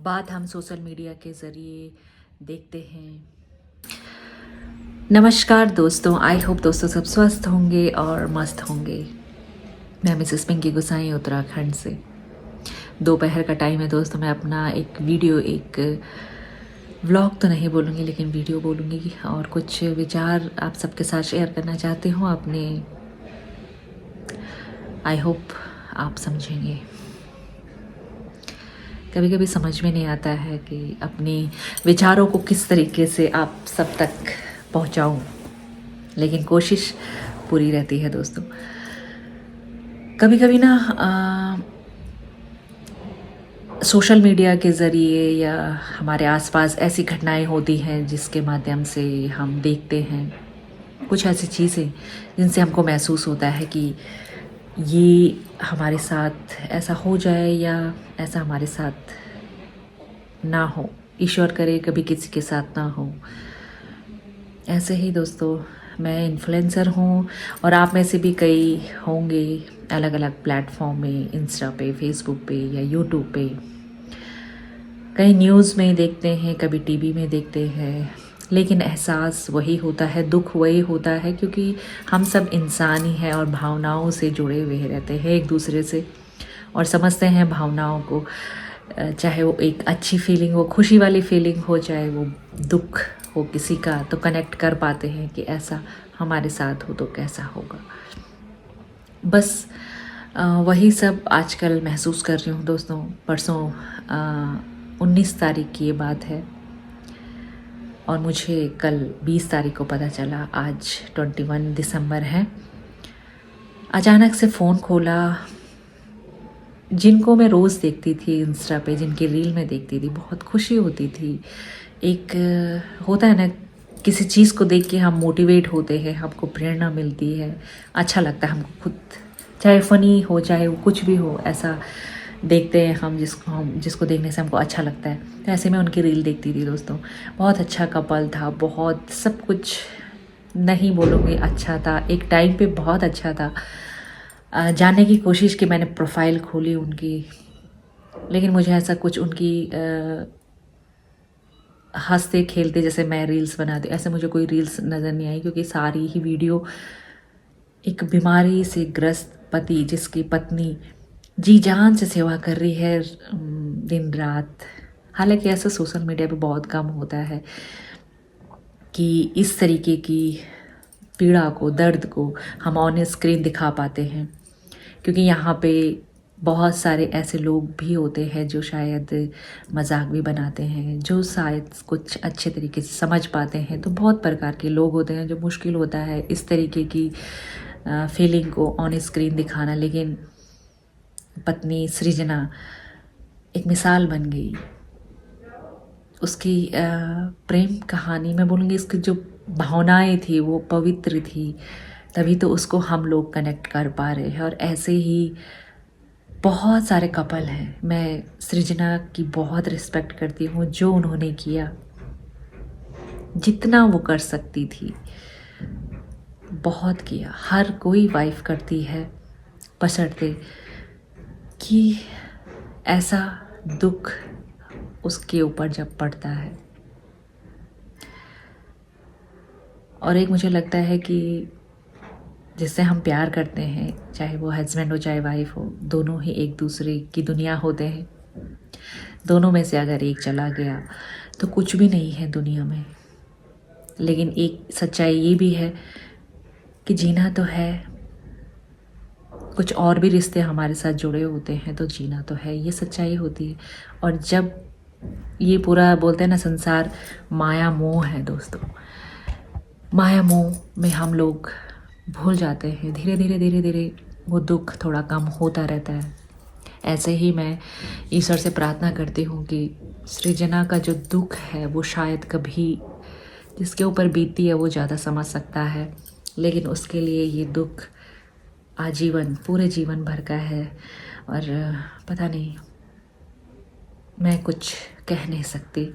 बात हम social media के ज़रिए देखते हैं। नमस्कार दोस्तों, आई होप दोस्तों सब स्वस्थ होंगे और मस्त होंगे। मैं मिसेस पिंकी गुसाई उत्तराखंड से। दोपहर का टाइम है दोस्तों। मैं अपना एक व्लॉग तो नहीं बोलूँगी लेकिन वीडियो बोलूँगी और कुछ विचार आप सबके साथ शेयर करना चाहती हूँ अपने। आई होप आप समझेंगे। कभी कभी समझ में नहीं आता है कि अपने विचारों को किस तरीके से आप सब तक पहुंचाऊं, लेकिन कोशिश पूरी रहती है दोस्तों। कभी कभी ना सोशल मीडिया के ज़रिए या हमारे आसपास ऐसी घटनाएं होती हैं जिसके माध्यम से हम देखते हैं कुछ ऐसी चीज़ें जिनसे हमको महसूस होता है कि ये हमारे साथ ऐसा हो जाए या ऐसा हमारे साथ ना हो। ईश्वर करे कभी किसी के साथ ना हो। ऐसे ही दोस्तों मैं इन्फ्लुएंसर हूँ और आप में से भी कई होंगे अलग अलग प्लेटफॉर्म में, इंस्टा पे, फेसबुक पे या यूट्यूब पे। कई न्यूज़ में देखते हैं, कभी टीवी में देखते हैं, लेकिन एहसास वही होता है, दुख वही होता है, क्योंकि हम सब इंसान ही हैं और भावनाओं से जुड़े हुए रहते हैं एक दूसरे से और समझते हैं भावनाओं को। चाहे वो एक अच्छी फीलिंग हो, खुशी वाली फीलिंग हो, चाहे वो दुख हो किसी का, तो कनेक्ट कर पाते हैं कि ऐसा हमारे साथ हो तो कैसा होगा। बस वही सब आजकल महसूस कर रही हूँ दोस्तों। परसों 19 तारीख की ये बात है और मुझे कल 20 तारीख को पता चला। आज 21 दिसंबर है। अचानक से फ़ोन खोला, जिनको मैं रोज़ देखती थी इंस्टा पे, जिनकी रील में देखती थी, बहुत खुशी होती थी। एक होता है ना, किसी चीज़ को देख के हम मोटिवेट होते हैं, हमको प्रेरणा मिलती है, अच्छा लगता है हमको खुद, चाहे फ़नी हो चाहे वो कुछ भी हो, ऐसा देखते हैं हम जिसको देखने से हमको अच्छा लगता है। तो ऐसे में उनकी रील देखती थी दोस्तों। बहुत अच्छा कपल था, बहुत सब कुछ नहीं बोलूँगी अच्छा था, एक टाइम पे बहुत अच्छा था। जानने की कोशिश की मैंने, प्रोफाइल खोली उनकी, लेकिन मुझे ऐसा कुछ उनकी हंसते खेलते जैसे मैं रील्स बनाती ऐसे मुझे कोई रील्स नज़र नहीं आई, क्योंकि सारी ही वीडियो एक बीमारी से ग्रस्त पति जिसकी पत्नी जी जान से सेवा कर रही है दिन रात। हालांकि ऐसा सोशल मीडिया पे बहुत कम होता है कि इस तरीके की पीड़ा को, दर्द को हम ऑन स्क्रीन दिखा पाते हैं, क्योंकि यहाँ पे बहुत सारे ऐसे लोग भी होते हैं जो शायद मजाक भी बनाते हैं, जो शायद कुछ अच्छे तरीके से समझ पाते हैं। तो बहुत प्रकार के लोग होते हैं जो मुश्किल होता है इस तरीके की फीलिंग को ऑन स्क्रीन दिखाना। लेकिन पत्नी सृजना एक मिसाल बन गई। उसकी प्रेम कहानी मैं बोलूँगी, इसकी जो भावनाएं थी वो पवित्र थी, तभी तो उसको हम लोग कनेक्ट कर पा रहे हैं। और ऐसे ही बहुत सारे कपल हैं। मैं सृजना की बहुत रिस्पेक्ट करती हूँ, जो उन्होंने किया, जितना वो कर सकती थी बहुत किया। हर कोई वाइफ करती है, बशर्ते कि ऐसा दुख उसके ऊपर जब पड़ता है। और एक मुझे लगता है कि जिससे हम प्यार करते हैं, चाहे वो हस्बैंड हो चाहे वाइफ हो, दोनों ही एक दूसरे की दुनिया होते हैं। दोनों में से अगर एक चला गया तो कुछ भी नहीं है दुनिया में। लेकिन एक सच्चाई ये भी है कि जीना तो है, कुछ और भी रिश्ते हमारे साथ जुड़े होते हैं, तो जीना तो है, ये सच्चाई होती है। और जब ये पूरा बोलते हैं ना, संसार माया मोह है दोस्तों, माया मोह में हम लोग भूल जाते हैं। धीरे धीरे धीरे धीरे वो दुख थोड़ा कम होता रहता है। ऐसे ही मैं ईश्वर से प्रार्थना करती हूँ कि सृजना का जो दुख है वो शायद कभी जिसके ऊपर बीतती है वो ज़्यादा समझ सकता है, लेकिन उसके लिए ये दुख आजीवन, पूरे जीवन भर का है। और पता नहीं, मैं कुछ कह नहीं सकती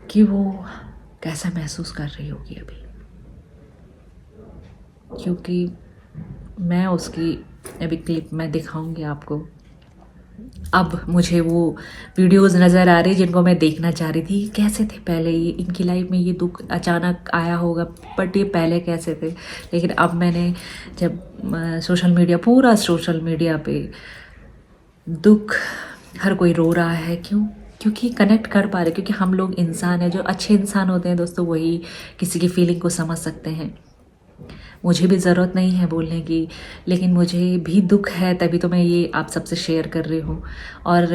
कि वो कैसा महसूस कर रही होगी अभी, क्योंकि मैं उसकी अभी क्लिप मैं दिखाऊंगी आपको। अब मुझे वो वीडियोस नज़र आ रही जिनको मैं देखना चाह रही थी, कैसे थे पहले, ये इनकी लाइफ में ये दुख अचानक आया होगा, बट ये पहले कैसे थे। लेकिन अब मैंने जब पूरा सोशल मीडिया पे दुख, हर कोई रो रहा है, क्यों? क्योंकि कनेक्ट कर पा रहे, क्योंकि हम लोग इंसान हैं, जो अच्छे इंसान होते हैं दोस्तों वही किसी की फीलिंग को समझ सकते हैं। मुझे भी ज़रूरत नहीं है बोलने की, लेकिन मुझे भी दुख है, तभी तो मैं ये आप सबसे शेयर कर रही हूँ। और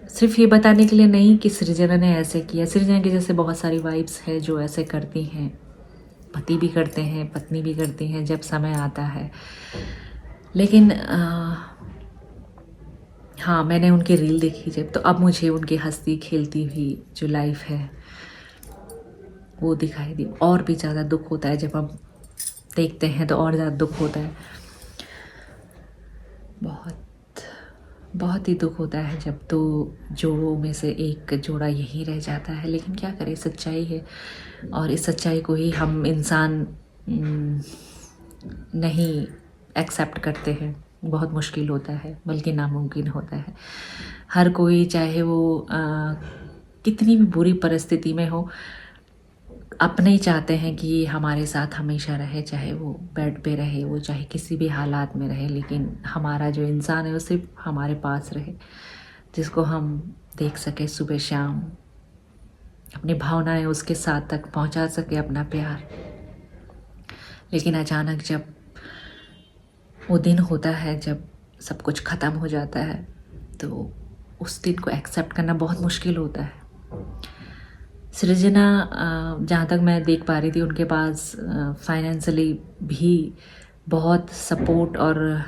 सिर्फ ये बताने के लिए नहीं कि सृजना ने ऐसे किया। सृजना की जैसे बहुत सारी वाइफ्स हैं जो ऐसे करती हैं, पति भी करते हैं, पत्नी भी करती हैं जब समय आता है। लेकिन हाँ, मैंने उनकी रील देखी जब, तो अब मुझे उनकी हंसती खेलती हुई जो लाइफ है वो दिखाई दी। और भी ज़्यादा दुख होता है जब हम देखते हैं, तो और ज़्यादा दुख होता है। बहुत ही दुख होता है जब दो जोड़ों में से एक जोड़ा यही रह जाता है। लेकिन क्या करें, सच्चाई है, और इस सच्चाई को ही हम इंसान नहीं एक्सेप्ट करते हैं। बहुत मुश्किल होता है, बल्कि नामुमकिन होता है। हर कोई, चाहे वो कितनी भी बुरी परिस्थिति में हो, अपने ही चाहते हैं कि ये हमारे साथ हमेशा रहे, चाहे वो बेड पे रहे, वो चाहे किसी भी हालात में रहे, लेकिन हमारा जो इंसान है वो सिर्फ हमारे पास रहे, जिसको हम देख सके सुबह शाम, अपनी भावनाएं उसके साथ तक पहुंचा सके, अपना प्यार। लेकिन अचानक जब वो दिन होता है जब सब कुछ ख़त्म हो जाता है, तो उस दिन को एक्सेप्ट करना बहुत मुश्किल होता है। सृजना, जहाँ तक मैं देख पा रही थी, उनके पास फाइनेंशियली भी बहुत सपोर्ट और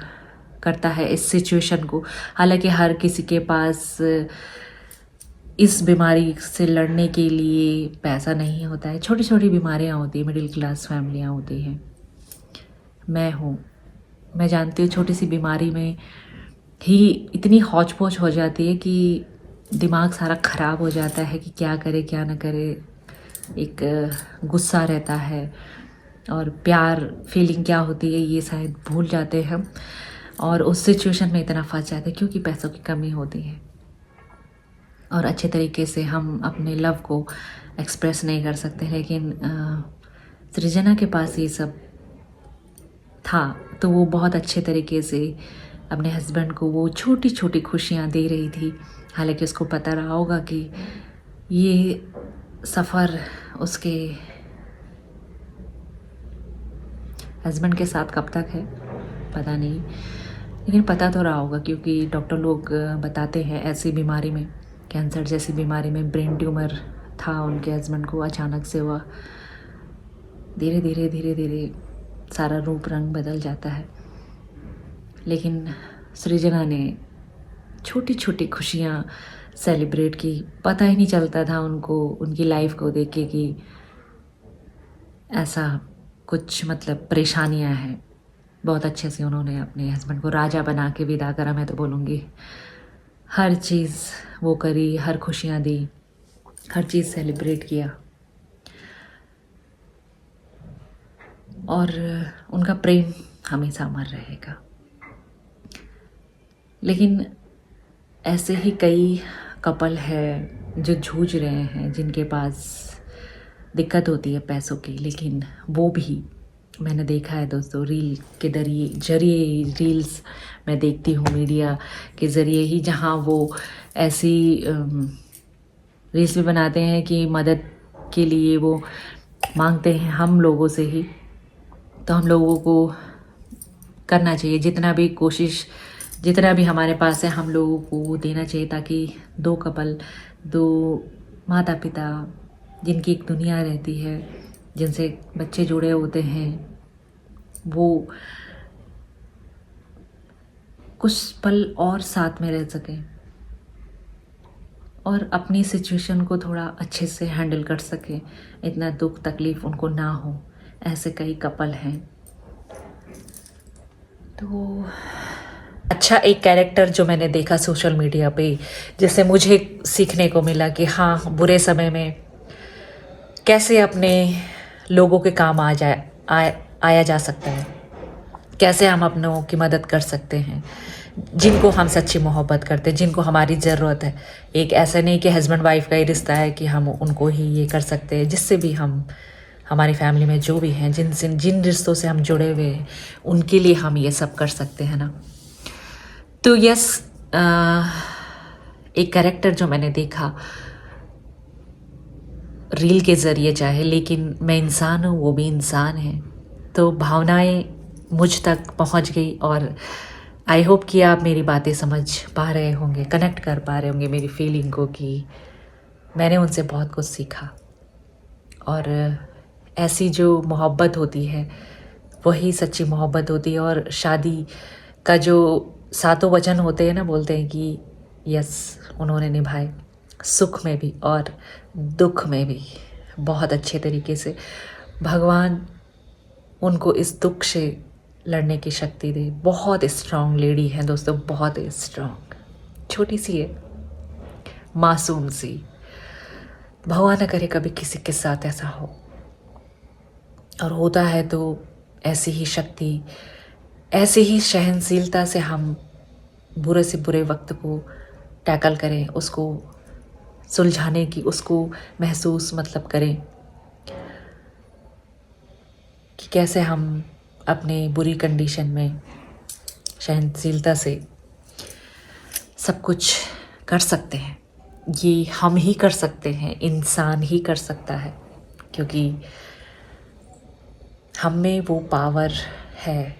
करता है इस सिचुएशन को। हालांकि हर किसी के पास इस बीमारी से लड़ने के लिए पैसा नहीं होता है। छोटी छोटी बीमारियाँ होती हैं, मिडिल क्लास फैमिलियाँ होती हैं। मैं जानती हूँ, छोटी सी बीमारी में ही इतनी हौच पौच हो जाती है कि दिमाग सारा ख़राब हो जाता है कि क्या करे क्या ना करे। एक गुस्सा रहता है, और प्यार फीलिंग क्या होती है ये शायद भूल जाते हैं हम, और उस सिचुएशन में इतना फंस जाते हैं क्योंकि पैसों की कमी होती है, और अच्छे तरीके से हम अपने लव को एक्सप्रेस नहीं कर सकते। लेकिन सृजना के पास ये सब था, तो वो बहुत अच्छे तरीके से अपने हस्बैंड को वो छोटी छोटी खुशियाँ दे रही थी। हालांकि उसको पता रहा होगा कि ये सफ़र उसके हस्बैंड के साथ कब तक है पता नहीं, लेकिन पता तो रहा होगा, क्योंकि डॉक्टर लोग बताते हैं ऐसी बीमारी में, कैंसर जैसी बीमारी में ब्रेन ट्यूमर था उनके हस्बैंड को। अचानक से वह धीरे धीरे धीरे धीरे सारा रूप रंग बदल जाता है। लेकिन सृजना ने छोटी छोटी खुशियाँ सेलिब्रेट की। पता ही नहीं चलता था उनको, उनकी लाइफ को देख के, कि ऐसा कुछ मतलब परेशानियाँ हैं। बहुत अच्छे से उन्होंने अपने हस्बैंड को राजा बना के विदा करा, मैं तो बोलूँगी। हर चीज़ वो करी, हर खुशियाँ दी, हर चीज़ सेलिब्रेट किया, और उनका प्रेम हमेशा अमर रहेगा। लेकिन ऐसे ही कई कपल हैं जो जूझ रहे हैं, जिनके पास दिक्कत होती है पैसों की, लेकिन वो भी मैंने देखा है दोस्तों, रील के जरिए रील्स मैं देखती हूँ, मीडिया के ज़रिए ही, जहाँ वो ऐसी रील्स भी बनाते हैं कि मदद के लिए वो मांगते हैं हम लोगों से ही। तो हम लोगों को करना चाहिए जितना भी कोशिश, जितना भी हमारे पास है, हम लोगों को वो देना चाहिए, ताकि दो कपल, दो माता पिता, जिनकी एक दुनिया रहती है, जिनसे बच्चे जुड़े होते हैं, वो कुछ पल और साथ में रह सकें और अपनी सिचुएशन को थोड़ा अच्छे से हैंडल कर सकें, इतना दुख तकलीफ़ उनको ना हो। ऐसे कई कपल हैं। तो अच्छा, एक कैरेक्टर जो मैंने देखा सोशल मीडिया पे, जिससे मुझे सीखने को मिला कि हाँ, बुरे समय में कैसे अपने लोगों के काम आया जा सकता है, कैसे हम अपनों की मदद कर सकते हैं, जिनको हम सच्ची मोहब्बत करते हैं, जिनको हमारी ज़रूरत है। एक ऐसा नहीं कि हस्बैंड वाइफ का ही रिश्ता है कि हम उनको ही ये कर सकते हैं, जिससे भी हम हमारी फैमिली में जो भी हैं, जिन रिश्तों से हम जुड़े हुए हैं, उनके लिए हम ये सब कर सकते हैं ना। तो यस, एक कैरेक्टर जो मैंने देखा रील के ज़रिए चाहे, लेकिन मैं इंसान हूँ, वो भी इंसान है, तो भावनाएं मुझ तक पहुँच गई। और आई होप कि आप मेरी बातें समझ पा रहे होंगे, कनेक्ट कर पा रहे होंगे मेरी फीलिंग को, कि मैंने उनसे बहुत कुछ सीखा। और ऐसी जो मोहब्बत होती है वही सच्ची मोहब्बत होती है। और शादी का जो 7 वचन होते हैं ना, बोलते हैं कि यस, उन्होंने निभाए, सुख में भी और दुख में भी बहुत अच्छे तरीके से। भगवान उनको इस दुख से लड़ने की शक्ति दे। बहुत स्ट्रांग लेडी है दोस्तों, बहुत स्ट्रांग, छोटी सी है, मासूम सी। भगवान न करे कभी किसी के साथ ऐसा हो, और होता है तो ऐसी ही शक्ति, ऐसी ही सहनशीलता से हम बुरे से बुरे वक्त को टैकल करें, उसको सुलझाने की, उसको महसूस मतलब करें कि कैसे हम अपने बुरी कंडीशन में सहनशीलता से सब कुछ कर सकते हैं। ये हम ही कर सकते हैं, इंसान ही कर सकता है, क्योंकि हम में वो पावर है,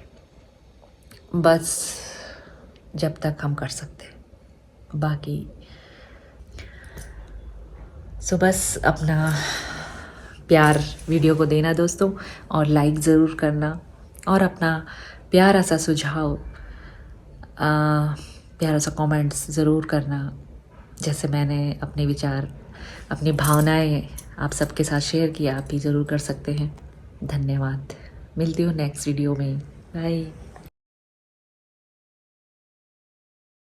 बस जब तक हम कर सकते हैं। बाकी सो बस अपना प्यार वीडियो को देना दोस्तों, और लाइक ज़रूर करना, और अपना प्यारा सा सुझाव, प्यारा सा कमेंट्स ज़रूर करना। जैसे मैंने अपने विचार, अपनी भावनाएं आप सबके साथ शेयर किया, आप भी ज़रूर कर सकते हैं। धन्यवाद। मिलती हूँ नेक्स्ट वीडियो में। बाय।